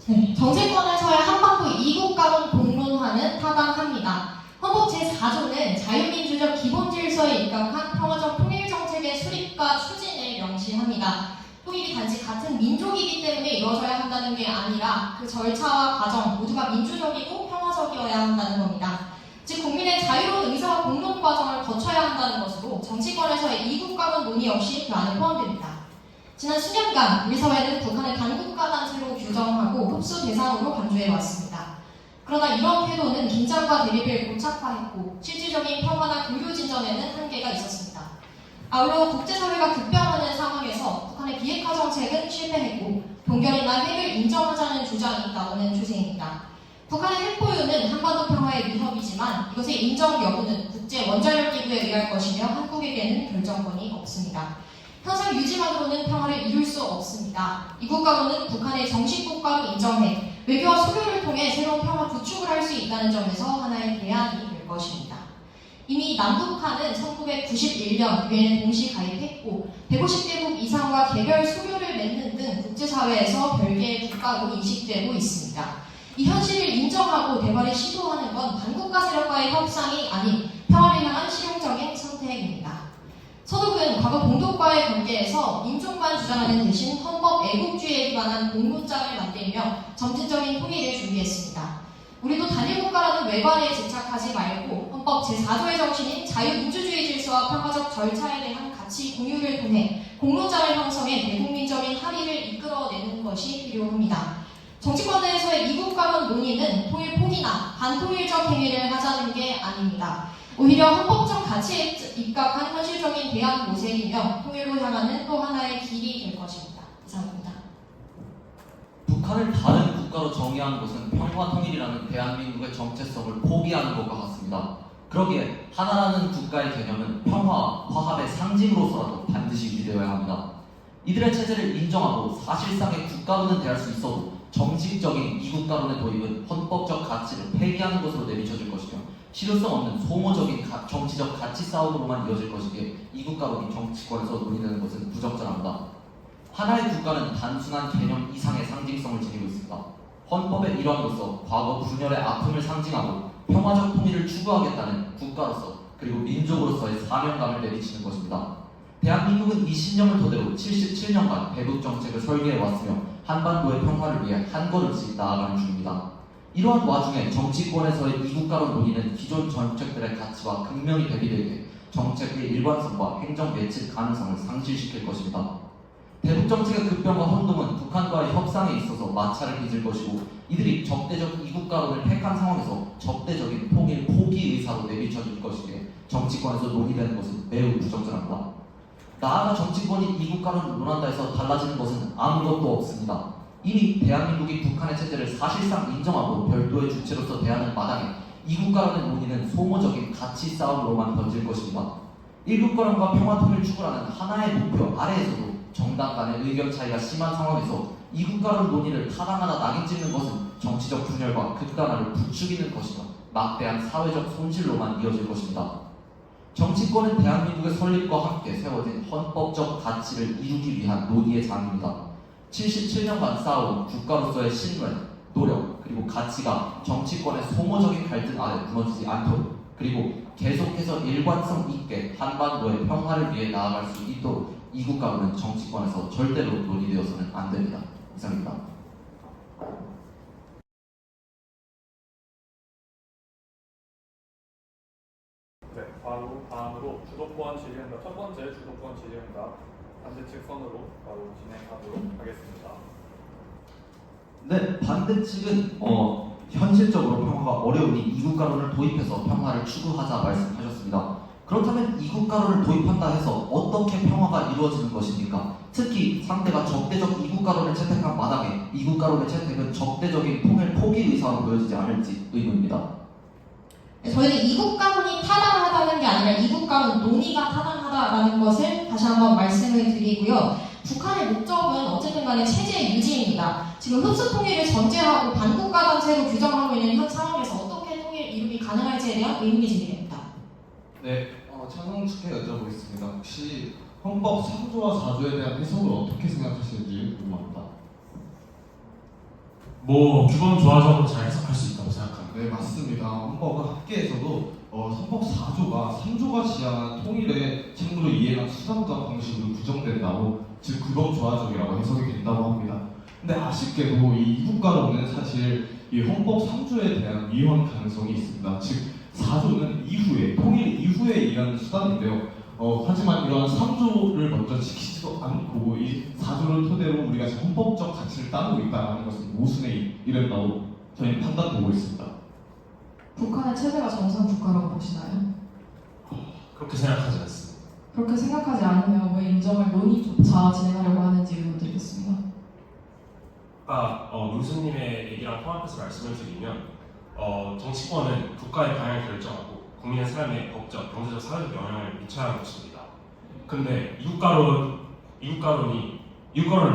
네, 정치권에서의 한반도 이국가론 공론화는 타당합니다. 헌법 제4조는 자유민주적 기본질서에 입각한 평화적 통일정책의 수립과 추진을 명시합니다. 통일이 단지 같은 민족이기 때문에 이루어져야 한다는 게 아니라 그 절차와 과정 모두가 민주적이고 평화적이어야 한다는 겁니다. 즉 국민의 자유로운 의사와 공론 과정을 거쳐야 한다는 것으로 정치권에서의 이국가론 논의 역시 그 안에 포함됩니다. 지난 수년간 우리 사회는 북한을 단국가 단체로 규정하고 흡수 대상으로 간주해왔습니다. 그러나 이런 태도는 긴장과 대립을 고착화했고 실질적인 평화나 교류 진전에는 한계가 있었습니다. 아울러 국제사회가 급변하는 상황에서 북한의 비핵화 정책은 실패했고 동결이나 핵을 인정하자는 주장이 나오는 추세입니다. 북한의 핵 보유는 한반도 평화의 위협이지만 이것의 인정 여부는 국제 원자력 기구에 의할 것이며 한국에게는 결정권이 없습니다. 현상 유지만으로는 평화를 이룰 수 없습니다. 이국가로는 북한의 정식 국가로 인정해 외교와 소교를 통해 새로운 평화 구축을 할 수 있다는 점에서 하나의 대안이 될 것입니다. 이미 남북한은 1991년 유엔에 동시 가입했고 150개국 이상과 개별 수교를 맺는 등 국제사회에서 별개의 국가로 인식되고 있습니다. 이 현실을 인정하고 대화를 시도하는 건 반국가 세력과의 협상이 아닌 평화를 향한 실용적인 선택입니다. 서독은 과거 동독과의 관계에서 민족만 주장하는 대신 헌법 애국주의에 기반한 공문장을 만들며 점진적인 통일을 준비했습니다. 우리도 단일국가라는 외관에 집착하지 말고 헌법 제4조의 정신인 자유민주주의 질서와 평화적 절차에 대한 가치 공유를 통해 공론장을 형성해 대국민적인 합의를 이끌어내는 것이 필요합니다. 정치권 내에서의 이국가론 논의는 통일 포기나 반통일적 행위를 하자는 게 아닙니다. 오히려 헌법적 가치에 입각한 현실적인 대안 모색이며 통일로 향하는 또 하나의 길이 될 것입니다. 이상입니다. 북한을 다른 국가로 정의하는 것은 평화 통일이라는 대한민국의 정체성을 포기하는 것과 같습니다. 그러기에 하나라는 국가의 개념은 평화와 화합의 상징으로서라도 반드시 유지되어야 합니다. 이들의 체제를 인정하고 사실상의 국가로는 대할 수 있어도 정식적인 이국가론의 도입은 헌법적 가치를 폐기하는 것으로 내비쳐질 것이며 실효성 없는 소모적인 정치적 가치 싸움으로만 이어질 것이기에 이국가론이 정치권에서 논의되는 것은 부적절합니다. 하나의 국가는 단순한 개념 이상의 상징성을 지니고 있습니다. 헌법의 일환으로서 과거 분열의 아픔을 상징하고 평화적 통일을 추구하겠다는 국가로서 그리고 민족으로서의 사명감을 내비치는 것입니다. 대한민국은 이 신념을 토대로 77년간 대북 정책을 설계해왔으며 한반도의 평화를 위해 한 걸음씩 나아가는 중입니다. 이러한 와중에 정치권에서의 이국가론 논의는 기존 정책들의 가치와 극명히 대비되게 정책의 일관성과 행정 예측 가능성을 상실시킬 것입니다. 대북 정책의 급변과 혼동은 북한과의 협상에 있어서 마찰을 빚을 것이고 이들이 적대적 이국가론을 택한 상황에서 적대적인 통일 포기 의사로 내비쳐질 것이기에 정치권에서 논의되는 것은 매우 부적절합니다. 나아가 정치권이 이국가론을 논한다 해서 달라지는 것은 아무것도 없습니다. 이미 대한민국이 북한의 체제를 사실상 인정하고 별도의 주체로서 대하는 마당에 이국가론의 논의는 소모적인 가치 싸움으로만 번질 것입니다. 일국가론과 평화통일 추구라는 하나의 목표 아래에서도 정당 간의 의견 차이가 심한 상황에서 이국가론 논의를 타당하다 낙인 찍는 것은 정치적 분열과 극단화를 부추기는 것이며 막대한 사회적 손실로만 이어질 것입니다. 정치권은 대한민국의 설립과 함께 세워진 헌법적 가치를 이루기 위한 논의의 장입니다. 77년간 쌓아온 국가로서의 신뢰, 노력, 그리고 가치가 정치권의 소모적인 갈등 아래 무너지지 않도록 그리고 계속해서 일관성 있게 한반도의 평화를 위해 나아갈 수 있도록 이국가론은 정치권에서 절대로 논의되어서는 안 됩니다. 이상입니다. 네, 바로 다음으로 주도권 질의응답 첫 번째 주도권 질의응답 반대측 선으로 바로 진행하도록 하겠습니다. 네, 반대 측은 현실적으로 평화가 어려우니 이국가론을 도입해서 평화를 추구하자 말씀하셨습니다. 그렇다면 이국가론을 도입한다 해서 어떻게 평화가 이루어지는 것입니까? 특히 상대가 적대적 이국가론을 채택한 마당에 이국가론의 채택은 적대적인 통일 포기 의사로 보여지지 않을지 의문입니다. 저희는 이국가론이 타당하다는 게 아니라 이국가론 논의가 타당하다라는 것을 다시 한번 말씀을 드리고요. 북한의 목적은 어쨌든 간에 체제 유지입니다. 지금 흡수 통일을 전제하고 반국가 단체로 규정하고 있는 현 상황에서 어떻게 통일 이루기 가능할지에 대한 의문이 제기됩니다. 네, 찬성 측에 여쭤보겠습니다. 혹시 헌법 3조와 4조에 대한 해석을 어떻게 생각하시는지 궁금합니다. 뭐 규범 조화적으로 잘 해석할 수 있다고 생각합니다. 네, 맞습니다. 헌법은 학계에서도 헌법 4조가 3조가 지향한 통일의 책무로 이해한 수단과 방식으로 규정된다고, 즉 규범조화적이라고 해석이 된다고 합니다. 근데 아쉽게도 이 이국가로는 사실 이 헌법 3조에 대한 위헌 가능성이 있습니다. 즉 4조는 이후에, 통일 이후에 일하는 수단인데요. 하지만 이러한 3조를 먼저 지키지도 않고 이 4조를 토대로 우리가 지금 헌법적 가치를 따르고 있다는 것은 모순에 이른다고 저희는 판단되고 있습니다. 북한의 체제가 정상 국가라고 보시나요? 그렇게 생각하지 않습니다. 그렇게 생각하지 않으면 왜 인정을 논의조차 진행하려고 하는지 의문드리겠습니다. 아까 문수님의 얘기랑 통합해서 말씀을 드리면 정치권은 국가의 방향을 결정하고 국민의 삶에 법적, 경제적, 사회적 영향을 미쳐야 하는 것입니다. 근데 이국가론을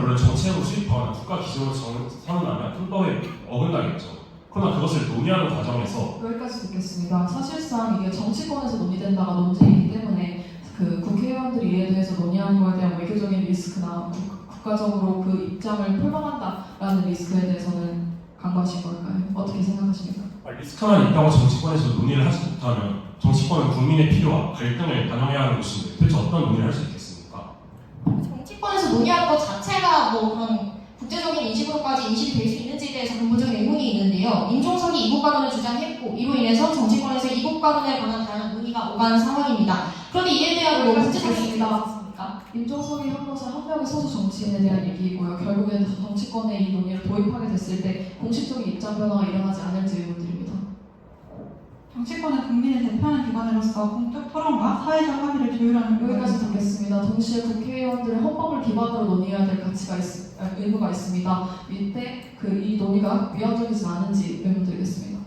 물론 정책으로 수립하거나 국가 기조로 선언하면 헌법에 어긋나겠죠. 그러나 그것을 논의하는 과정에서 여기까지 듣겠습니다. 사실상 이게 정치권에서 논의된다가 논쟁이기 때문에 그 국회의원들이 이에 대해서 논의하는 것에 대한 외교적인 리스크나 국가적으로 그 입장을 표방한다라는 리스크에 대해서는 간과하신 걸까요? 어떻게 생각하십니까? 리스크만 있다고 정치권에서 논의를 하지 못하면 정치권은 국민의 필요와 갈등을 반영해야 하는 곳인데 도대체 어떤 논의를 할 수 있겠습니까? 정치권에서 논의하는 것 자체가 뭐 그런 국제적인 인식으로까지 인식이 될 수 있는지에 대해서 근본적인 의문이 있는데요. 임종석이 이국가론을 주장했고 이로 인해서 정치권에서 이국가론에 관한 다양한 논의가 오간 상황입니다. 그런데 이에 대한 뭐 국제적인 인식이 있습니까? 임종석이 한 것은 한 명의 소수 정치인에 대한 얘기이고요. 결국엔 정치권에 이 논의를 도입하게 됐을 때 공식적인 입장 변화가 일어나지 않을지 의문드립니다. 정치권은 국민을 대표하는 기관으로서 공적 토론과 사회적 합의를 조율하는 여기까지 듣겠습니다. 동시에 국회의원들의 헌법을 기반으로 논의해야 될 의무가 있습니다. 이때 이 논의가 위헌적이지 않은지 의문드리겠습니다.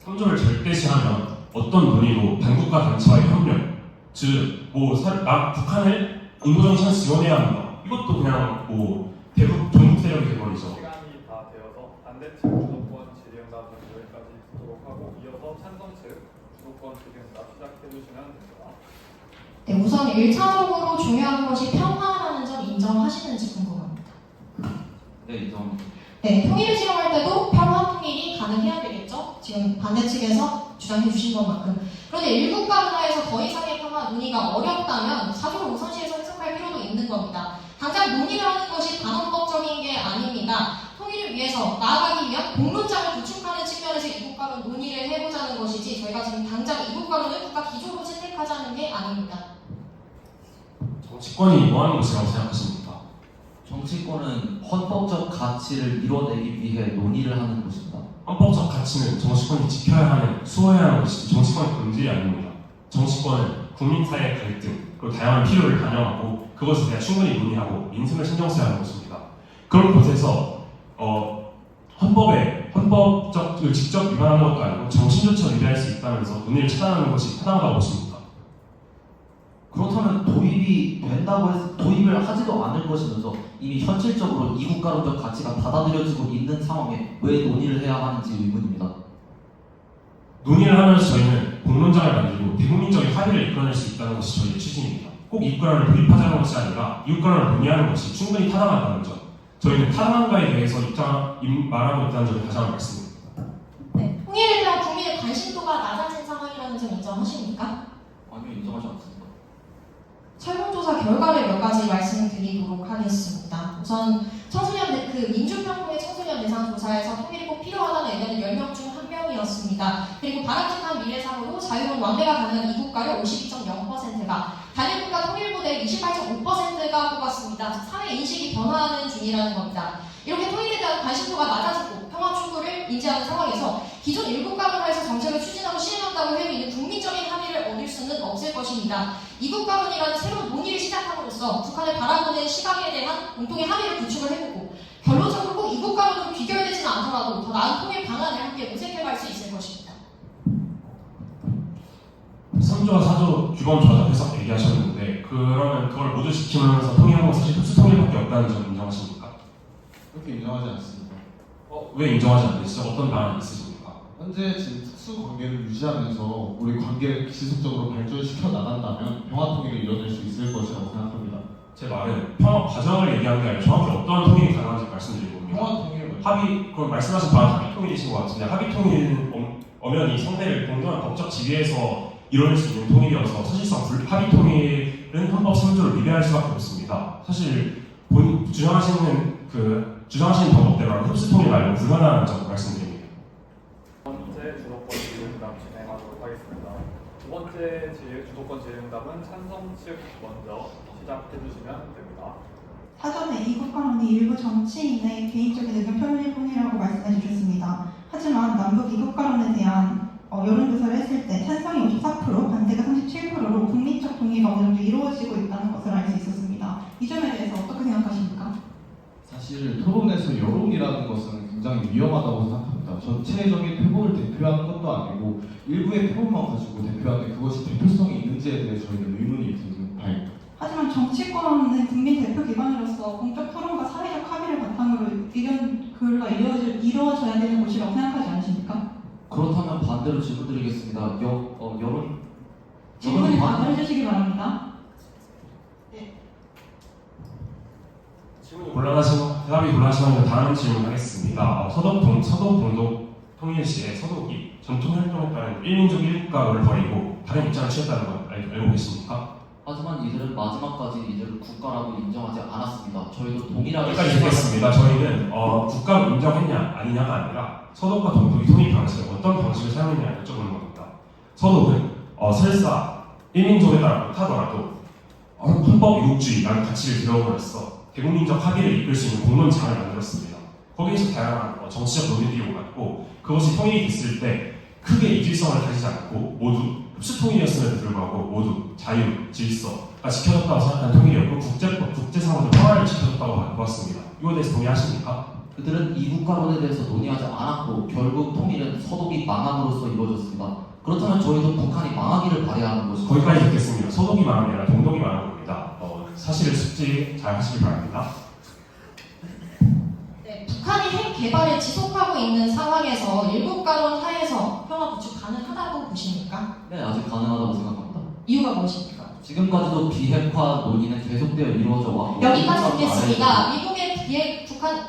3조를 절대시하면 어떤 논의로 반국가 단체와의 협력, 즉 북한을 인도정치는 지원해야 한다. 이것도 그냥 대북 종북 세력이 돼버리죠. 시간이 다 되어서 반대측 주도권 질의응답은 여기까지 듣도록 하고 이어서 찬성측 주도권 질의응답 시작해 주시면 됩니다. 네, 우선 1차적으로 중요한 것이 평화라는 점 인정하시는지 궁금합니다. 네, 인정합니다. 네, 통일을 지향할 때도 평화 통일이 가능해야 되겠죠? 지금 반대 측에서 주장해 주신 것만큼. 그런데 일국가 문화에서 더 이상의 평화 논의가 어렵다면 사조를 우선시해서 해석할 필요도 있는 겁니다. 당장 논의를 하는 것이 반헌법적인 게 아닙니다. 통일을 위해서 나아가기 위한 공론장을 구축하는 측면에서 이국가론 논의를 해보자는 것이지 저희가 지금 당장 이국가론을 국가 기조로 채택하자는 게 아닙니다. 정치권이 뭐 하는 것이라고 생각하십니까? 정치권은 헌법적 가치를 이뤄내기 위해 논의를 하는 것입니다. 헌법적 가치는 정치권이 지켜야 하는, 수호해야 하는 것이지 정치권의 본질이 아닙니다. 정치권은 국민 사이의 갈등, 그리고 다양한 필요를 반영하고 그것에 대해 충분히 논의하고 민생을 신경 써야 하는 것입니다. 그런 곳에서 헌법적을 직접 위반하는 것도 아니고 정신조차 위배할 수 있다면서 논의를 차단하는 것이 타당하다고 보십니까? 그렇다면 도입이 된다고 해서 도입을 하지도 않을 것이면서 이미 현실적으로 이국가론적 가치가 받아들여지고 있는 상황에 왜 논의를 해야 하는지 의문입니다. 논의를 하면서 저희는 공론장을 만들고 대국민적인 합의를 이끌어낼 수 있다는 것이 저희의 추진입니다. 꼭 이국가론을 도입하자는 것이 아니라 이국가론을 논의하는 것이 충분히 타당하다는 점, 저희는 타당한가에 대해서 말하고 있다는 점을 다시 한번 말씀드립니다. 네, 통일에 대한 국민의 관심도가 낮아진 상황이라는 점 인정하십니까? 아니요, 인정하지 않습니다. 설문조사 결과를 몇 가지 말씀드리도록 하겠습니다. 우선 청소년 민주평통의 청소년 대상 조사에서 통일이 꼭 필요하다는 의견은 10명 중 1명이었습니다. 그리고 바람직한 미래상으로 자유로운 왕래가 가능한 이국가를 52.0%가, 단일국가 통일 모델 28.5%가 뽑았습니다. 즉 사회 인식이 변화하는 중이라는 겁니다. 이렇게 통일에 대한 관심도가 낮아지고 평화 추구를 인지하는 상황에서 기존 일국가론화에서 정책을 추진하고 실행한다고 해도 있는 국민적인 합의를 얻을 수는 없을 것입니다. 이국가론이라는 새로운 논의를 시작함으로써 북한을 바라보는 시각에 대한 공통의 합의를 구축을 해보고 결론적으로 꼭 이국가론으로 귀결되지는 않더라도 더 나은 통일 방안을 함께 모색해갈 수 있을 것입니다. 3조와 4조 규범 조합 해석 얘기하셨는데 그러면 그걸 모두 지키면서 통일하는 건 사실 흡수 통일밖에 없다는 점 인정하십니까? 그렇게 인정하지 않습니다. 왜 인정하지 않으시죠? 어떤 방안이 있으십니까? 현재 지금 특수 관계를 유지하면서 우리 관계를 지속적으로 발전시켜 나간다면 평화 통일을 이뤄낼 수 있을 것이라고 생각합니다. 제 말은 평화 과정을 얘기한 게 아니라 정확히 어떠한 통일이 가능한지 말씀드린 겁니다. 평화 통일 그럼 말씀하신 바로 합의 통일이신 것 같은데 합의 통일은 엄연히 상대를 공정한 법적 지위에서 이뤄낼 수 있는 통일이어서 사실상 합의 통일은 헌법 3조를 위배할 수밖에 없습니다. 사실 주장하시는 방법대로 흡수 통일 말고 불가능한 점 말씀드립니다. 두 번째 주도권 질의응답 진행하도록 하겠습니다. 두 번째 주도권 질의응답은 찬성 측 먼저 시작해 주시면 됩니다. 사전에 이국가론이 일부 정치인의 개인적인 의견 표현일 뿐이라고 말씀해 주셨습니다. 하지만 남북 이국가론에 대한 여론조사를 했을 때 찬성이 54%, 반대가 37%로 국민적 동의가 어느 정도 이루어지고 있다는 것을 알 수 있었습니다. 이 점에 대해서 어떻게 생각하십니까? 사실 토론에서 여론이라는 것은 굉장히 위험하다고 생각합니다. 전체적인 표본을 대표하는 것도 아니고 일부의 표본만 가지고 대표하는데 그것이 대표성이 있는지에 대해 저희는 의문이 드는 바입니다. 하지만 정치권은 국민 대표 기관으로서 공적 토론과 사회적 합의를 바탕으로 의견 교류가 이루어져야 되는 곳이라고 생각하지 않으십니까? 그렇다면 반대로 질문드리겠습니다. 질문에 답을 해주시기 바랍니다. 대답이 곤란하시면 다음 질문하겠습니다. 서독 통일 시에 서독이 전통 활동에 따른 일민족 일국가를 버리고 다른 입장을 취했다는 걸 알고 계십니까? 하지만 이들은 마지막까지 이들을 국가라고 인정하지 않았습니다. 저희도 동일하게 여기까지 듣겠습니다. 저희는 국가를 인정했냐 아니냐가 아니라 서독과 동독이 통일 방식을 어떤 방식을 사용했냐를 여쭤보는 겁니다. 서독은 설사 일민족에 따라 못하더라도 헌법 이국주의라는 가치를 들여옴으로써 대국민적 합의를 이끌 수 있는 공론장을 만들었습니다. 거기에서 다양한 정치적 논의들이 오갔고 그것이 통일이 됐을 때 크게 이질성을 가지지 않고 모두 흡수통일이었음에도 불구하고 모두 자유, 질서가 지켜졌다고 생각하는 통일이었고 국제상으로 평화를 지켜줬다고 보았습니다. 이거에 대해서 동의하십니까? 그들은 이국가론에 대해서 논의하지 않았고 결국 통일은 서독이 망함으로써 이루어졌습니다. 그렇다면 저희도 북한이 망하기를 바라야 하는 것이죠. 거기까지 듣겠습니다. 서독이 망함이 아니라 동독이 망한 겁니다. 사실을 숙지 잘 하시길 바랍니다. 네, 북한이 핵 개발을 지속하고 있는 상황에서 일국가론 하에서 평화 구축 가능하다고 보십니까? 네, 아직 가능하다고 생각합니다. 이유가 무엇입니까? 지금까지도 비핵화 논의는 계속되어 이루어져 왔고 여기까지 듣겠습니다.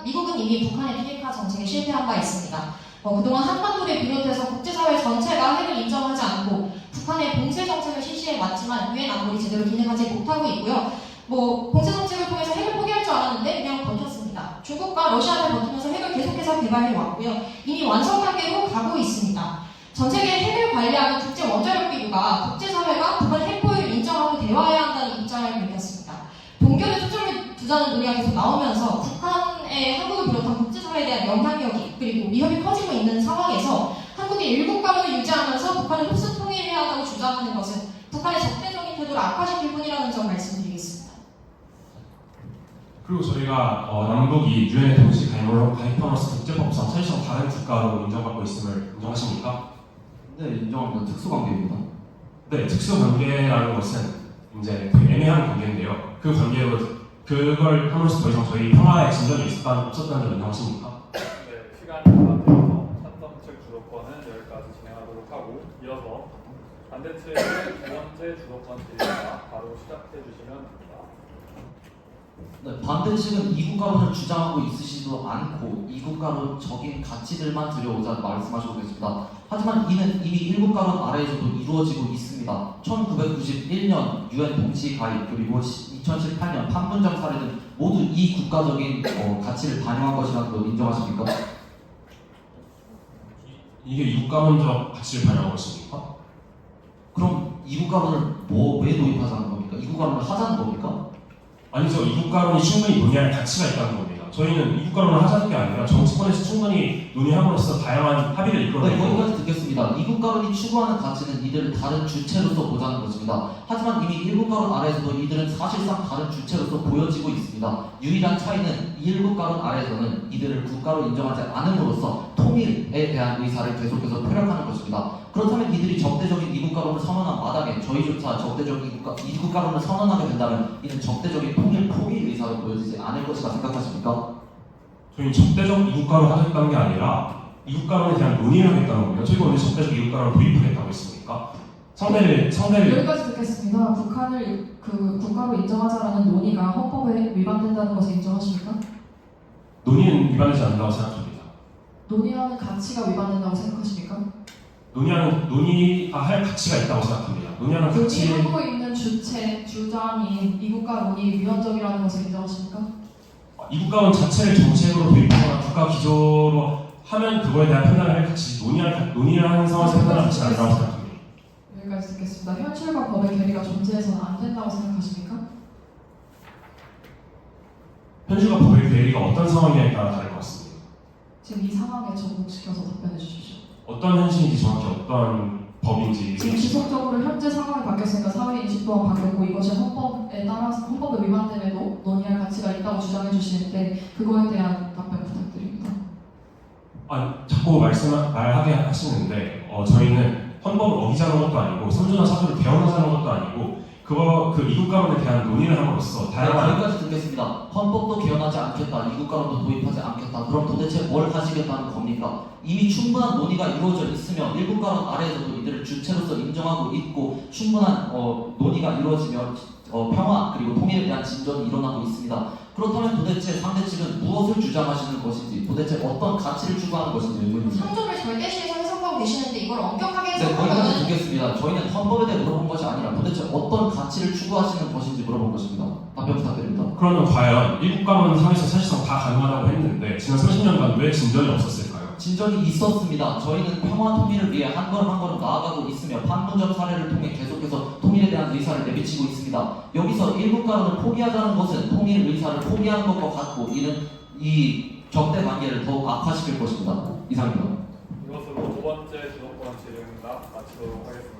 미국은 이미 북한의 비핵화 정책에 실패한 바 있습니다. 그동안 한반도를 비롯해서 국제사회 전체가 핵을 인정하지 않고 북한의 봉쇄 정책을 실시해 왔지만 유엔 안보리 제대로 기능하지 못하고 있고요. 봉쇄 정책을 통해서 핵을 포기할 줄 알았는데 그냥 버텼습니다. 중국과 러시아를 버티면서 핵을 계속해서 개발해 왔고요. 이미 완성 단계로 가고 있습니다. 전 세계 핵을 관리하는 국제 원자력 기구가 국제사회가 북한 핵 포기를 인정하고 대화해야 한다는 입장을 밝혔습니다. 동결에 초점을 두자는 논의가 계속 나오면서 북한의 한국을 비롯한 국제사회에 대한 영향력이 그리고 위협이 커지고 있는 상황에서 한국이 일국가론을 유지하면서 북한을 흡수 통일해야 한다고 주장하는 것은 북한의 적대적인 태도를 악화시킬 뿐이라는 점 말씀드리겠습니다. 그리고 저희가 남북이 유엔에 동시 가입함으로써 국제법상 사실상 다른 국가로 인정받고 있음을 인정하십니까? 네, 인정합니다. 특수관계입니다. 네, 특수관계라는 것은 이제 되게 애매한 관계인데요. 그 관계로 그걸 함으로써 더 이상 저희 평화의 진전이 없었다는 점 인정하십니까? 네, 시간이 다 되어서 찬성 측 주도권은 여기까지 진행하도록 하고 이어서 반대 측의 두 번째 주도권 질의가 바로 시작해 주시면 됩니다. 네, 반대 측은 이국가론을 주장하고 있으시지도 않고 이국가론적인 가치들만 들여오자 말씀하시고 계십니다. 하지만 이는 이미 일국가론 아래에서도 이루어지고 있습니다. 1991년 유엔 동시 가입 그리고 2018년 판문점 사례는 모두 이 국가적인 가치를 반영한 것이라는 걸 인정하십니까? 이게 이국가론적 가치를 반영한 것입니까? 그럼 이국가론을 왜 도입하자는 겁니까? 이국가론을 하자는 겁니까? 아니죠. 이국가론이 충분히 논의할 가치가 있다는 겁니다. 저희는 이국가론을 하자는 게 아니라 정치권에서 충분히 논의함으로써 다양한 합의를 네, 이끌어내고 여기까지 듣겠습니다. 이국가론이 추구하는 가치는 이들을 다른 주체로서 보자는 것입니다. 하지만 이미 일국가론 아래에서도 이들은 사실상 다른 주체로서 보여지고 있습니다. 유일한 차이는 일국가론 아래에서는 이들을 국가로 인정하지 않음으로써 통일에 대한 의사를 계속해서 표력하는 것입니다. 그렇다면 이들이 적대적인 이국가론을 선언한 마당에 저희조차 적대적인 이국가론을 선언하게 된다면 이는 적대적인 통일 포기 의사로 보여지지 않을 것이라 생각하십니까? 저희는 적대적 이국가론 하겠다는 게 아니라 이국가론에 대한 논의를 하겠다는 겁니다. 저희가 오늘 적대적 이국가론을 도입하겠다고 했습니까? 상대를 여기까지 듣겠습니다. 북한을 그 국가로 인정하자라는 논의가 헌법에 위반된다는 것을 인정하십니까? 논의는 위반되지 않는다고 생각합니다. 논의하는 가치가 위반된다고 생각하십니까? 논의가 할 가치가 있다고 생각합니다. 논의하는 가치 논의하고 있는 주장인 이국가론이 위헌적이라는 것을 인정하십니까? 이국가론 자체를 정책으로 도입하거나 국가 기조로 하면 그거에 대한 판단을 할 가치, 논의를 하는 상황에서 판단할 가치는 아니라고 생각합니다. 여기까지 듣겠습니다. 현실과 법의 괴리가 존재해서는 안 된다고 생각하십니까? 현실과 법의 괴리가 어떤 상황이냐에 따라 다를 것 같습니다. 지금 이 상황에 접목시켜서 답변해 주십시오. 어떤 현실인지 정확히 어떤 법인지 지금 지속적으로 현재 상황이 바뀌었으니까 사회 인식 또한 바뀌었고 이것이 헌법에 따라서 헌법에 위반됨에도 논의할 가치가 있다고 주장해 주시는데 그거에 대한 답변 부탁드립니다. 자꾸 말하게 하시는데 저희는 헌법을 어기자는 것도 아니고 선조나 사조를 개헌하자는 것도 아니고 그 이국가론에 대한 논의를 함으로써 다양한 여기까지 듣겠습니다. 헌법도 개헌하지 않겠다, 이국가론도 도입하지 않겠다. 그럼 도대체 뭘 하시겠다는 겁니까? 이미 충분한 논의가 이루어져 있으면 일국가론 아래에서도 이들을 주체로서 인정하고 있고 충분한 논의가 이루어지면 평화 그리고 통일에 대한 진전이 일어나고 있습니다. 그렇다면 도대체 상대 측은 무엇을 주장하시는 것인지, 도대체 어떤 가치를 추구하는 것인지 의문입니다. 상조를 절대시에서 해석하고 계시는데 이걸 엄격하게 네, 거기까지 해석하면 듣겠습니다. 저희는 헌법에 대해 물어본 것이 아니라 도대체 어떤 가치를 추구하시는 것인지 물어본 것입니다. 답변 부탁드립니다. 그러면 과연 일국가론 상에서 사실상 다 가능하다고 했는데 지난 30년간 왜 진전이 없었을까요? 진전이 있었습니다. 저희는 평화 통일을 위해 한 걸음 한 걸음 나아가고 있으며 판문점 사례를 통해 계속해서 통일에 대한 의사를 내비치고 있습니다. 여기서 일국가론을 포기하자는 것은 통일 의사를 포기하는 것과 같고 이는 이 적대 관계를 더욱 악화시킬 것입니다. 이상입니다. 이것으로 두 번째 주도권 질의응답 마치도록 하겠습니다.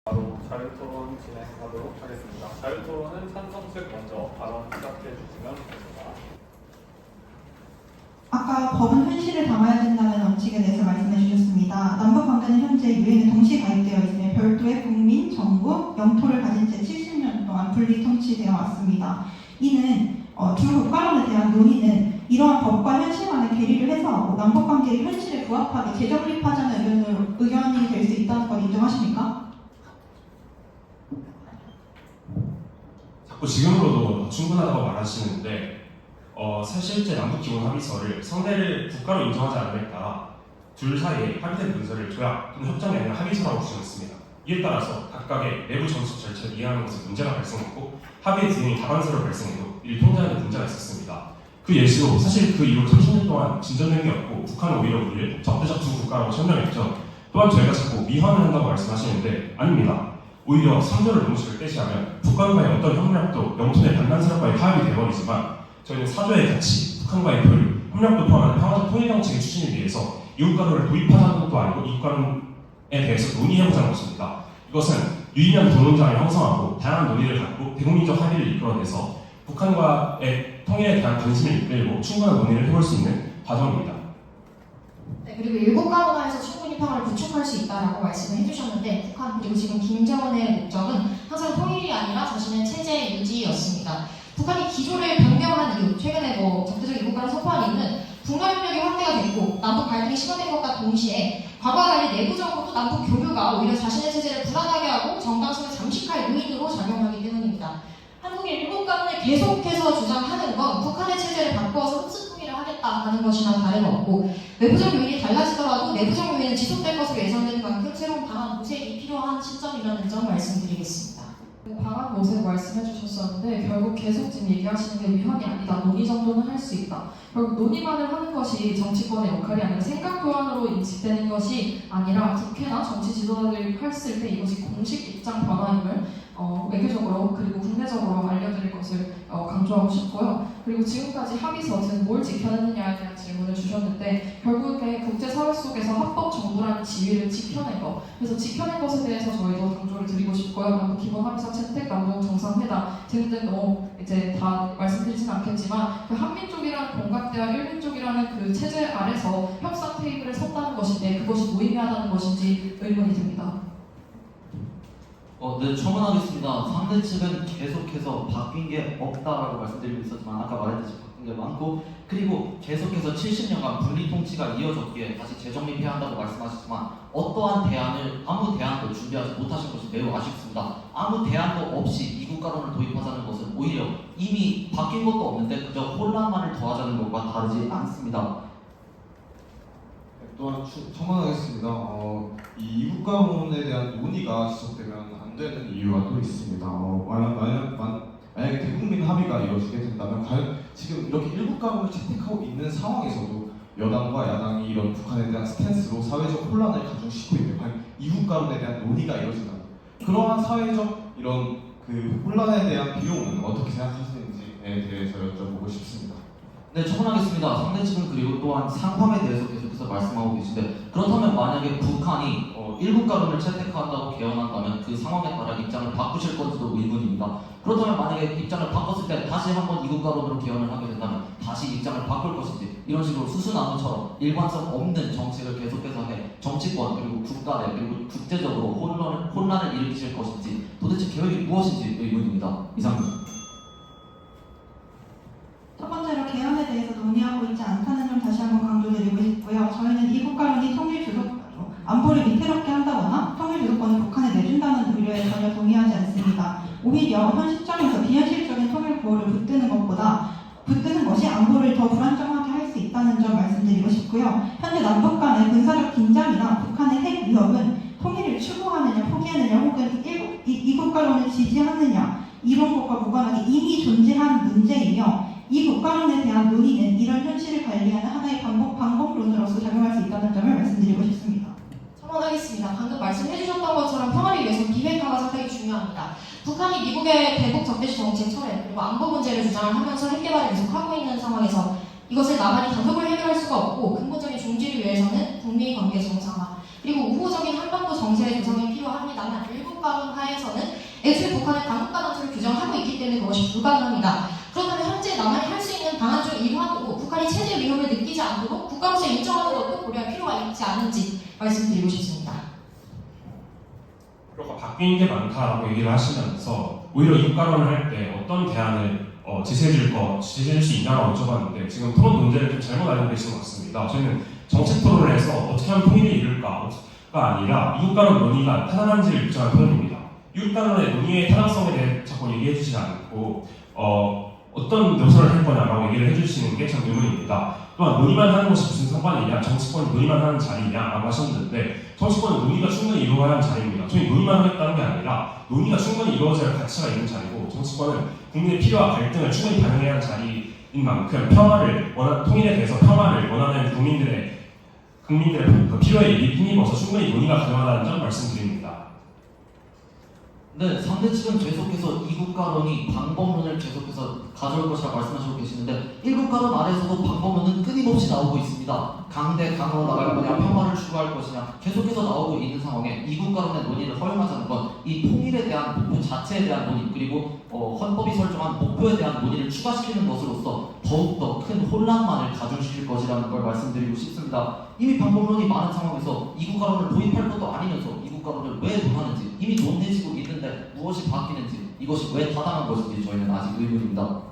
바로 자유토론 진행하도록 하겠습니다. 자유토론은 찬성 측 먼저 발언 시작해 주시면 됩니다. 아까 법은 현실을 담아야 된다는 원칙에 대해서 말씀해 주셨습니다. 남북 관계는 현재 유엔에 동시 가입되어 있으며 별도의 국민, 정부, 영토를 가진 채 70년 동안 분리 통치되어 왔습니다. 이는 주 국가론에 대한 논의는 이러한 법과 현실 간의 괴리를 해소하고 남북 관계의 현실에 부합하게 재정립하자는 의견이 될 수 있다는 걸 인정하십니까? 자꾸 지금으로도 충분하다고 말하시는데 실제 남북 기본 합의서를 상대를 국가로 인정하지 않음에 따라 둘 사이에 합의된 문서를 조약 또는 협정이 아니라 합의서라고 규정했습니다. 이에 따라서 각각의 내부 정책 절차를 이해하는 것에 문제가 발생했고 합의의 진행이 다반사로 발생해도 이를 통제하는 문제가 있었습니다. 그 예시로 사실 그 이후 30년 동안 진전된 게 없고 북한은 오히려 우리를 적대적 두 국가라고 설명했죠. 또한 저희가 자꾸 위헌을 한다고 말씀하시는데 아닙니다. 오히려 3조를 너무 절대시하면 북한과의 어떤 협력도 영토 내 반란세력과의 타협이 되어버리지만 저희는 4조의 가치, 북한과의 교류, 협력도 포함한 평화적 통일 정책의 추진을 위해서 이국가론을 도입하자는 것도 아니고 이국가론에 대해서 논의해보자는 것입니다. 이것은 유의미한 동론장을 형성하고 다양한 논의를 갖고 대국민적 합의를 이끌어내서 북한과의 통일에 대한 관심을 이끌고 충분한 논의를 해볼 수 있는 과정입니다. 네, 그리고 일국가론화에서 충분히 평화를 구축할 수 있다라고 말씀을 해주셨는데 북한 그리고 지금 김정은의 목적은 항상 통일이 아니라 자신의 체제 유지였습니다. 북한이 기조를 변경한 이유, 최근에 적대적 이국가를 선포한 이유는 북남협력이 확대가 됐고 남북 갈등이 심화된 것과 동시에 과거와 달리 내부적으로도 남북 교류가 오히려 자신의 체제를 불안하게 하고 정당성을 잠식할 요인으로 작용하기 때문입니다. 한국이 일국가론을 계속해서 주장하는 건 북한의 체제를 바꾸어서 흡수통일을 하겠다는 것이나 다름없고 외부적 요인이 달라지더라도 내부적 요인은 지속될 것으로 예상되는 만큼 새로운 방안 모색이 필요한 시점이라는 점 말씀드리겠습니다. 방안 모색 말씀해 주셨었는데 결국 계속 지금 얘기하시는 게 위헌이 아니다. 논의 정도는 할 수 있다. 결국 논의만을 하는 것이 정치권의 역할이 아니라 생각 교환으로 인식되는 것이 아니라 국회나 정치 지도자들이 했을 때 이것이 공식 입장 변화임을 외교적으로 그리고 국내적으로 알려드릴 것을 강조하고 싶고요. 그리고 지금까지 합의서 등 뭘 지켜냈느냐에 대한 질문을 주셨는데 결국에 국제사회 속에서 합법 정부라는 지위를 지켜낸 것, 그래서 지켜낸 것에 대해서 저희도 강조를 드리고 싶고요. 남북 기본 합의서 채택, 남북 정상회담 등등 이제 다 말씀드리진 않겠지만 그 한민족이라는 공각대와 일민족이라는 그 체제 아래서 협상 테이블에 섰다는 것인데 그것이 무의미하다는 것인지 의문이 듭니다. 네, 첨언하겠습니다. 상대 측은 계속해서 바뀐 게 없다라고 말씀드리고 있었지만 아까 말했듯이 바뀐 게 많고 그리고 계속해서 70년간 분리 통치가 이어졌기에 다시 재정립해야 한다고 말씀하셨지만 어떠한 대안을 아무 대안도 준비하지 못하신 것이 매우 아쉽습니다. 아무 대안도 없이 이국가론을 도입하자는 것은 오히려 이미 바뀐 것도 없는데 그저 혼란만을 더하자는 것과 다르지 않습니다. 또한 첨언하겠습니다. 이 이국가론에 대한 논의가 지속되면 안 되는 이유가 또 있습니다. 만약에 대국민 합의가 이루어지게 된다면 과연 지금 이렇게 일국가론을 채택하고 있는 상황에서도 여당과 야당이 이런 북한에 대한 스탠스로 사회적 혼란을 가중시키고 있는 과연 이국가론에 대한 논의가 이루어진다면 그러한 사회적 이런 그 혼란에 대한 비용은 어떻게 생각하시는지에 대해서 여쭤보고 싶습니다. 네, 첨언하겠습니다. 상대 측은 그리고 또한 상황에 대해서 계속해서 말씀하고 계신데 그렇다면 만약에 북한이 일국가론을 채택한다고 개헌한다면 그 상황에 따라 입장을 바꾸실 건지도 의문입니다. 그렇다면 만약에 입장을 바꿨을 때 다시 한번 이국가론으로 개헌을 하게 된다면 다시 입장을 바꿀 것인지 이런 식으로 수수나무처럼 일관성 없는 정책을 계속해서 해 정치권 그리고 국가 내 그리고 국제적으로 혼란을 일으키실 것인지 도대체 계획이 무엇인지 의문입니다. 이상입니다. 첫 번째로 개헌에 대해서 논의하고 있지 않다는 점 다시 한번 강조드리고 싶고요. 저희는 이국가론이 통일 주도권, 안보를 위태롭게 한다거나 통일 주도권을 북한에 내준다는 우려에 전혀 동의하지 않습니다. 오히려 현 시점에서 비현실적인 통일 구호를 붙드는 것이 안보를 더 불안정하게 할 수 있다는 점 말씀드리고 싶고요. 현재 남북 간의 군사적 긴장이나 북한의 핵 위협은 통일을 추구하느냐 포기하느냐 혹은 이국가론을 지지하느냐 이런 것과 무관하게 이미 존재한 문제이며 이 국가론에 대한 논의는 이런 현실을 관리하는 하나의 방법론으로서 작용할 수 있다는 점을 말씀드리고 싶습니다. 첨언하겠습니다. 방금 말씀해주셨던 것처럼 평화를 위해서 비핵화가 상당히 중요합니다. 북한이 미국의 대북 적대시 정책 철회 그리고 안보 문제를 주장을 하면서 핵 개발을 계속하고 있는 상황에서 이것을 나만이 단독으로 해결할 수가 없고 근본적인 종지를 위해서는 북미 관계 정상화 그리고 우호적인 한반도 정세의 조성이 필요합니다만 일국가론 하에서는 애초에 북한의 단국가 단체를 규정하고 있기 때문에 그것이 불가능합니다. 그렇다면 현재 남한이 할 수 있는 방안 중 일환으로 북한이 체제 위협을 느끼지 않도록 국가로서 인정하는 것도 고려할 필요가 있지 않은지 말씀드리고 싶습니다. 그러니까 바뀐 게 많다라고 얘기를 하시면서 오히려 이국가론을 할 때 어떤 대안을 제시해줄 수 있냐고 여쭤봤는데 지금 토론 논제를 좀 잘못 알고 계신 것 같습니다. 저희는 정책 토론을 해서 어떻게 하면 통일을 이룰까가 아니라 이국가론 논의가 타당한지를 입증한 토론입니다. 이국가론의 논의의 타당성에 대해 자꾸 얘기해 주시지 않고 어떤 묘사를 할 거냐라고 얘기를 해주시는 게 참 의문입니다. 또한 논의만 하는 것이 무슨 상관이냐, 정치권이 논의만 하는 자리냐라고 하셨는데 정치권은 논의가 충분히 이루어야 하는 자리입니다. 저희 논의만 하겠다는 게 아니라 논의가 충분히 이루어져야 할 가치가 있는 자리고 정치권은 국민의 필요와 갈등을 충분히 반영해야 하는 자리인 만큼 통일에 대해서 평화를 원하는 국민들의 그 필요에 힘입어서 충분히 논의가 가능하다는 점 말씀드립니다. 네, 상대 측은 계속해서 이국가론이 방법론을 계속해서 가져올 것이라 말씀하시고 계시는데 일국가론 아래에서도 방법론은 끊임없이 나오고 있습니다. 강대 강으로 나갈 거냐, 평화를 추구할 것이냐 계속해서 나오고 있는 상황에 이국가론의 논의를 허용하자는 건 이 통일에 대한 목표 자체에 대한 논의 그리고 헌법이 설정한 목표에 대한 논의를 추가시키는 것으로서 더욱더 큰 혼란만을 가중시킬 것이라는 걸 말씀드리고 싶습니다. 이미 방법론이 많은 상황에서 이국가론을 도입할 것도 아니면서 이국가론을 왜 논하는지 이미 논해지고 있는데 무엇이 바뀌는지 이것이 왜 타당한 것인지 저희는 아직 의문입니다.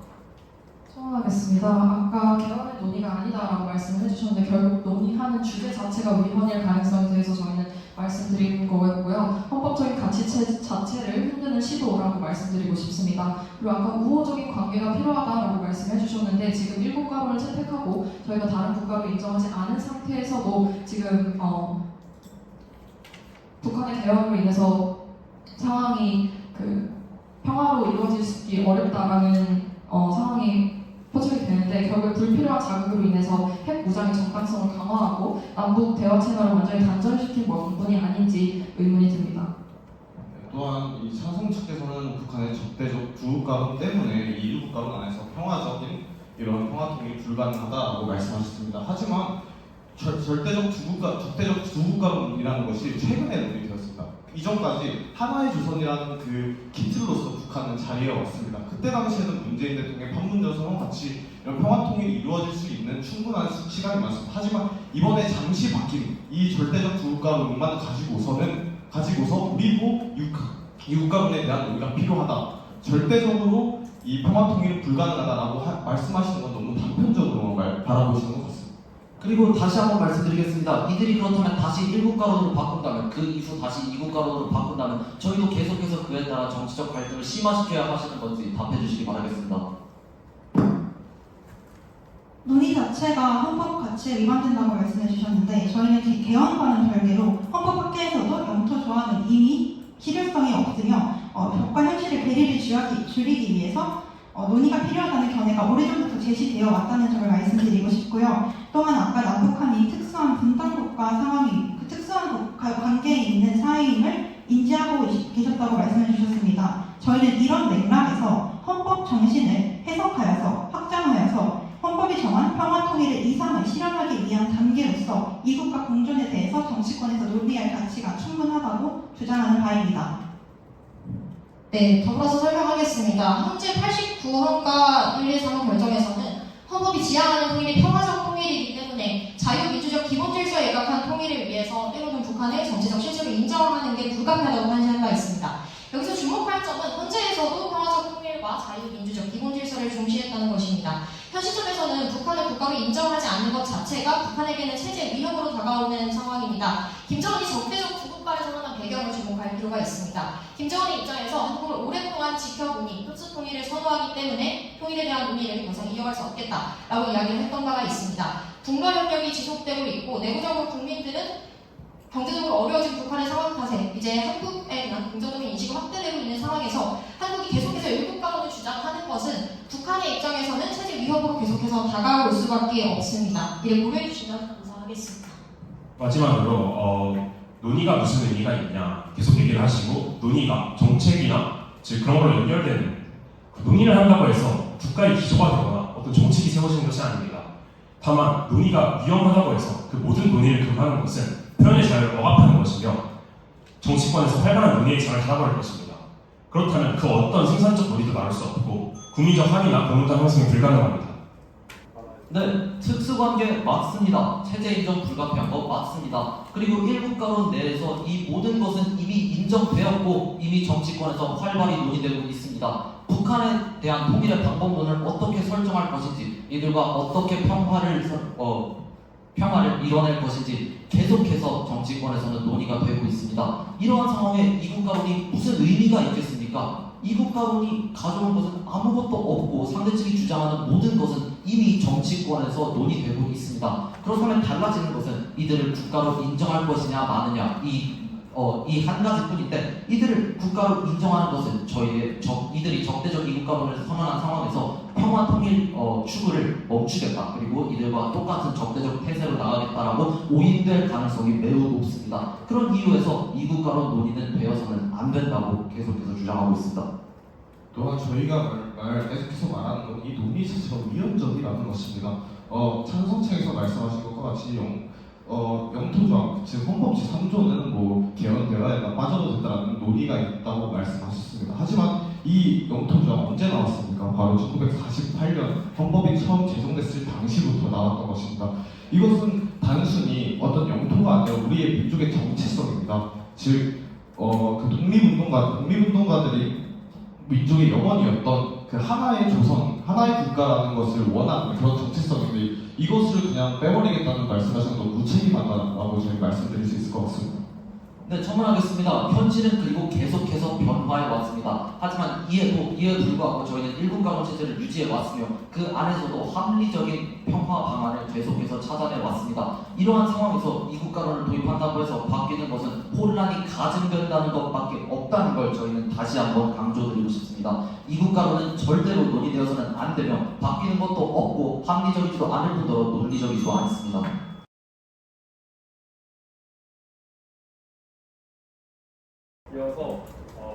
첨언하겠습니다. 아까 개헌의 논의가 아니다라고 말씀을 해주셨는데 결국 논의하는 주제 자체가 위헌일 가능성에 대해서 저희는 말씀드리는 거였고요. 헌법적인 가치 자체를 흔드는 시도라고 말씀드리고 싶습니다. 그리고 아까 우호적인 관계가 필요하다라고 말씀해 주셨는데 지금 일국가론을 채택하고 저희가 다른 국가로 인정하지 않은 상태에서도 지금 북한의 개헌으로 인해서 상황이 평화로 이루어지기 어렵다라는 상황이 포착이 되는데 결국 불필요한 자극으로 인해서 핵 무장의 정당성을 강화하고 남북 대화 채널을 완전히 단절시킨 부분이 아닌지 의문이 듭니다. 또한 이 찬성 측에서는 북한의 적대적 두국가론 때문에 이 일국가론 안에서 평화적인 이런 평화 통일이 불가능하다고 말씀하셨습니다. 하지만 적대적 두국가론이라는 것이 최근에 논의되었습니다. 이전까지 하나의 조선이라는 그 기틀로서 북한은 자리에 왔습니다. 그때 당시에는 문재인 대통령의 판문점선언 같이 이런 평화 통일이 이루어질 수 있는 충분한 시간이 많습니다. 하지만 이번에 잠시 바뀐 이 절대적 두국가론만 가지고서 그리고 이국가론에 대한 논의가 필요하다. 절대적으로 이 평화 통일은 불가능하다라고 말씀하시는 건 너무 단편적으로 바라보시는 것 같습니다. 그리고 다시 한번 말씀드리겠습니다. 이들이 그렇다면 다시 1국가론으로 바꾼다면, 그 이후 다시 2국가론으로 바꾼다면 저희도 계속해서 그에 따라 정치적 갈등을 심화시켜야 하시는 건지 답해 주시기 바라겠습니다. 논의 자체가 헌법 가치에 위반된다고 말씀해 주셨는데 저희는 개헌과는 별개로 헌법 학계에서도 영토 조항은 이미 실효성이 없으며 법과 현실의 괴리를 줄이기 위해서 논의가 필요하다는 견해가 오래전부터 제시되어 왔다는 점을 말씀드리고 싶고요. 또한 아까 남북한이 특수한 분단국가 상황이 그 특수한 관계에 있는 사회임을 인지하고 계셨다고 말씀해 주셨습니다. 저희는 이런 맥락에서 헌법 정신을 해석하여서 확장하여서 헌법이 정한 평화 통일의 이상을 실현하기 위한 단계로서 이국가 공존에 대해서 정치권에서 논의할 가치가 충분하다고 주장하는 바입니다. 네, 더불어서 설명하겠습니다. 현재 89헌과 113호 결정에서는 헌법이 지향하는 통일이 평화적 통일이기 때문에 자유민주적 기본질서에 입각한 통일을 위해서 때로는 북한의 정치적 실체로 인정하는 게 불가피하다고 판시한 바 있습니다. 여기서 주목할 점은 헌재에서도 평화적 통일과 자유민주적 기본질서를 중시했다는 것입니다. 현 시점에서는 북한을 국가로 인정하지 않는 것 자체가 북한에게는 체제 위협으로 다가오는 상황입니다. 김정은이 적대적 구국가를 선언한 배경을 주목할 필요가 있습니다. 김정은의 입장에서 한국을 오랫동안 지켜보니 흡수 통일을 선호하기 때문에 통일에 대한 논의를 더 이상 이어갈 수 없겠다라고 이야기를 했던 바가 있습니다. 북러 협력이 지속되고 있고 내부적으로 국민들은 경제적으로 어려워진 북한의 상황 탓에 이제 한국에 대한 긍정적인 인식이 확대되고 있는 상황에서 한국이 계속해서 일국가론을 주장하는 것은 북한의 입장에서는 체제 위협으로 계속해서 다가올 수밖에 없습니다. 이를 고려해 주시면 감사하겠습니다. 마지막으로 논의가 무슨 의미가 있냐 계속 얘기를 하시고 논의가 정책이나 즉 그런 걸로 연결되는 논의를 한다고 해서 국가의 기조가 되거나 어떤 정책이 세워지는 것이 아닙니다. 다만 논의가 위험하다고 해서 그 모든 논의를 금하는 것은 표현의 자유를 억압하는 것이며 정치권에서 활발한 논의의 장을 닫아버릴 것입니다. 그렇다면 그 어떤 생산적 논의도 나올 수 없고 국민적 합의나 공론장 형성이 불가능합니다. 네, 특수관계 맞습니다. 체제 인정 불가피한 거 맞습니다. 그리고 1국가론 내에서 이 모든 것은 이미 인정되었고 이미 정치권에서 활발히 논의되고 있습니다. 북한에 대한 통일의 방법론을 어떻게 설정할 것인지, 이들과 어떻게 평화를 이뤄낼 것인지 계속해서 정치권에서는 논의가 되고 있습니다. 이러한 상황에 이국가론이 무슨 의미가 있겠습니까? 이국가론이 가져온 것은 아무것도 없고 상대 측이 주장하는 모든 것은 이미 정치권에서 논의되고 있습니다. 그렇다면 달라지는 것은 이들을 국가로 인정할 것이냐 마느냐 이 한 가지뿐인데, 이들을 국가로 인정하는 것은 이들이 적대적 이국가론을 선언한 상황에서 평화 통일 추구를 멈추겠다, 그리고 이들과 똑같은 적대적 태세로 나가겠다라고 오인될 가능성이 매우 높습니다. 그런 이유에서 이국가론 논의는 되어서는 안 된다고 계속해서 주장하고 있습니다. 또한 저희가 계속해서 말하는 건 이 논의 자체가 위헌적이라는 것입니다. 찬성책에서 말씀하신 것과 같이 영토조항, 즉 헌법 제3조는 뭐 개헌되어야 빠져도 된다는 논의가 있다고 말씀하셨습니다. 하지만 이 영토조항 언제 나왔습니까? 바로 1948년 헌법이 처음 제정됐을 당시부터 나왔던 것입니다. 이것은 단순히 어떤 영토가 아니라 우리의 민족의 정체성입니다. 즉, 그 독립운동가들이 민족의 영원이었던 그 하나의 조선, 하나의 국가라는 것을 원하는 그런 정체성인데, 이것을 그냥 빼버리겠다는 말씀하시는 건 무책임하다라고 저희 말씀드릴 수 있을 것 같습니다. 네, 첨언하겠습니다. 현실은 그리고 계속해서 변화해 왔습니다. 하지만 이에 불구하고 저희는 일국가론 체제를 유지해 왔으며 그 안에서도 합리적인 평화 방안을 계속해서 찾아내 왔습니다. 이러한 상황에서 이국가론을 도입한다고 해서 바뀌는 것은 혼란이 가증된다는 것밖에 없다는 걸 저희는 다시 한번 강조드리고 싶습니다. 이국가론은 절대로 논의되어서는 안 되며 바뀌는 것도 없고 합리적이지도 않을 뿐더러 논리적이지도 않습니다. 이어서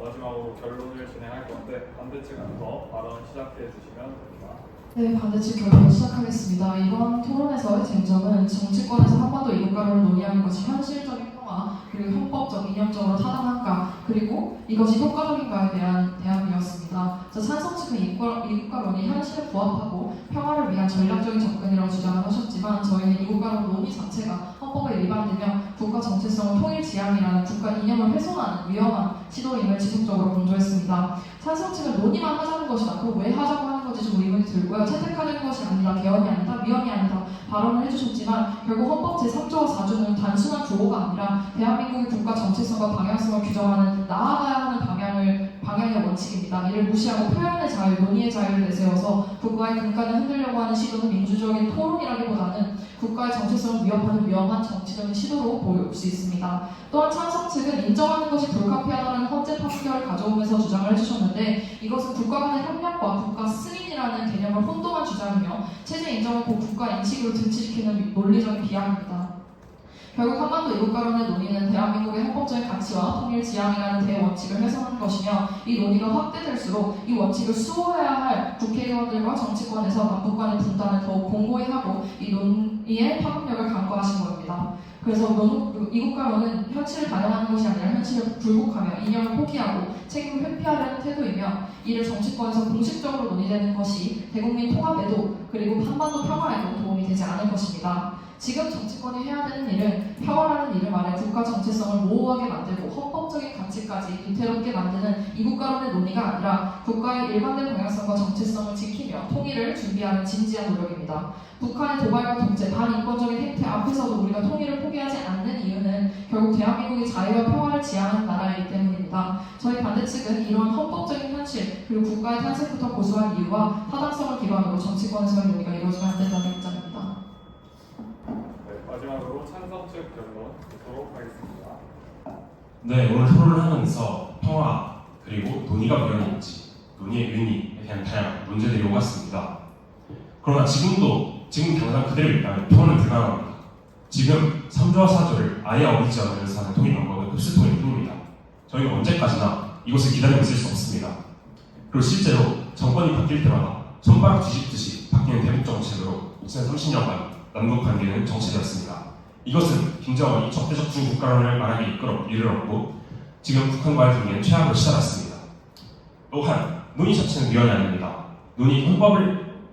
마지막으로 결론을 진행할 건데 반대측부터 발언 시작해 주시면 됩니다. 네, 반대측 결론 시작하겠습니다. 이번 토론에서의 쟁점은 정치권에서 한반도 이국가론을 논의하는 것이 현실적인 평화 그리고 헌법적 이념적으로 타당한가, 그리고 이것이 효과적인가에 대한 대안이었습니다. 찬성 측은 이국가론이 현실에 부합하고 평화를 위한 전략적인 접근이라고 주장을 하셨지만 저희는 이국가론 논의 자체가 헌법에 위반되며 국가 정체성을 통일 지향이라는 국가 이념을 훼손하는 위험한 시도임을 지속적으로 강조했습니다. 찬성 측은 논의만 하자는 것이다. 그럼 왜 하자고 하는 건지 좀 의문이 들고요. 채택하는 것이 아니라 개헌이 아니다, 위헌이 아니다 발언을 해주셨지만 결국 헌법 제3조와 4조는 단순한 조어가 아니라 대한민국의 국가 정체성과 방향성을 규정하는 나아가야 하는 방향의 원칙입니다. 이를 무시하고 표현의 자유, 논의의 자유를 내세워서 국가의 근간을 흔들려고 하는 시도는 민주적인 토론이라기보다는 국가의 정체성을 위협하는 위험한 정치적인 시도로 볼 수 있습니다. 또한 찬성 측은 인정하는 것이 불가피하다는 헌재 판결을 가져오면서 주장을 해주셨는데 이것은 국가 간의 협력과 국가 승인이라는 개념을 혼동한 주장이며 체제 인정을 국가 인식으로 등치시키는 논리적인 비약입니다. 결국 한반도 이국가론의 논의는 대한민국의 헌법적인 가치와 통일 지향이라는 대원칙을 훼손하는 것이며 이 논의가 확대될수록 이 원칙을 수호해야 할 국회의원들과 정치권에서 남북 간의 분단을 더욱 공고히 하고 이 논의의 파급력을 강화하신 겁니다. 그래서 이국가론은 현실을 반영하는 것이 아니라 현실을 굴복하며 이념을 포기하고 책임을 회피하려는 태도이며 이를 정치권에서 공식적으로 논의되는 것이 대국민 통합에도 그리고 한반도 평화에도 도움이 되지 않을 것입니다. 지금 정치권이 해야 되는 일은 평화라는 이름 아래 국가 정체성을 모호하게 만들고 헌법적인 가치까지 위태롭게 만드는 이국가론의 논의가 아니라 국가의 일관된 방향성과 정체성을 지키며 통일을 준비하는 진지한 노력입니다. 북한의 도발과 독재, 반인권적인 행태 앞에서도 우리가 통일을 포기하지 않는 이유는 결국 대한민국이 자유와 평화를 지향하는 나라이기 때문입니다. 저희 반대 측은 이러한 헌법적인 현실 그리고 국가의 탄생부터 고수한 이유와 타당성을 기반으로 정치권에서의 논의가 이루어지면 안 된다는 입장입니다. 마지막으로 찬성 측 변론 듣도록 하겠습니다. 네, 오늘 토론을 하면서 평화 그리고 논의가 무엇인지 논의의 의미에 대한 다양한 논제들이 오갔습니다. 그러나 지금 당장 그대로 있다면 평화는 불가능합니다. 지금 3조와 4조를 아예 어기지 않으면서 하는 통일 방법은 흡수통일 뿐입니다. 저희는 언제까지나 이것을 기다리고 있을 수 없습니다. 그리고 실제로 정권이 바뀔 때마다 손가락 뒤집듯이 바뀌는 대북 정책으로 2030년간 남북 관계는 정체되었습니다. 이것은 김정은이 적대적 중국가론을 말하기 이르렀고 지금 북한과의 관계는 최악으로 치달았습니다. 또한 논의 자체는 위헌이 아닙니다.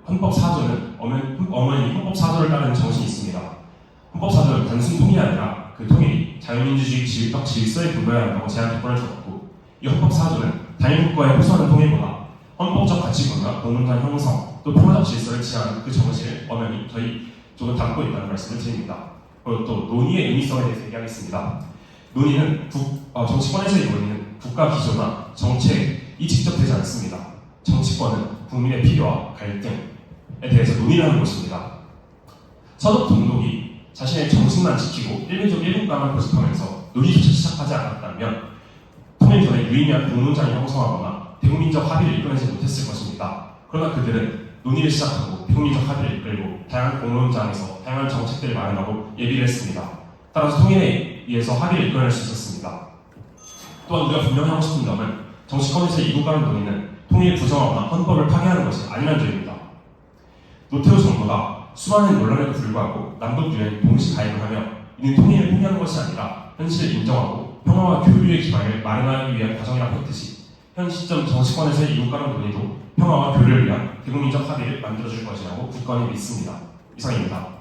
헌법 4조는 어머니 헌법 4조를 따르는 정신이 있습니다. 헌법 4조는 단순 통일이 아니라 그 통일이 자유민주주의 지위적 질서에 불과해야 한다고 제한 조건을 줬고 이 헌법 4조는 단일 국가에 호소하는 통일보다 헌법적 가치관과 공론장 형성 또 평화적 질서를 지향하는 그 정신을 엄연히 저희 쪽은 담고 있다는 말씀을 드립니다. 그리고 또 논의의 의미성에 대해서 얘기하겠습니다. 논의는 정치권에서의 논의는 국가 기조나 정책이 직접 되지 않습니다. 정치권은 국민의 필요와 갈등에 대해서 논의를 하는 것입니다. 서독 동독이 자신의 정신만 지키고 일민족 일국가만 고집하면서 논의조차 시작하지 않았다면 통일 전에 유의미한 공론장을 형성하거나 대국민적 합의를 이끌어내지 못했을 것입니다. 그러나 그들은 논의를 시작하고 대국민적 합의를 이끌고 다양한 공론장에서 다양한 정책들을 마련하고 예비를 했습니다. 따라서 통일에 의해서 합의를 이끌어낼 수 있었습니다. 또한 우리가 분명히 하고 싶은 점은 정치권에서의 이국가론 논의는 통일을 부정하거나 헌법을 파괴하는 것이 아니라는 점입니다. 노태우 정부가 수많은 논란에도 불구하고 남북 유엔 동시 가입을 하며 이는 통일을 포기하는 것이 아니라 현실을 인정하고 평화와 교류의 기반을 마련하기 위한 과정이라고 했듯이 현 시점 정치권에서의 이국가론 논의도 평화와 교류를 위한 대국민적 합의를 만들어줄 것이라고 굳건히 믿습니다. 이상입니다.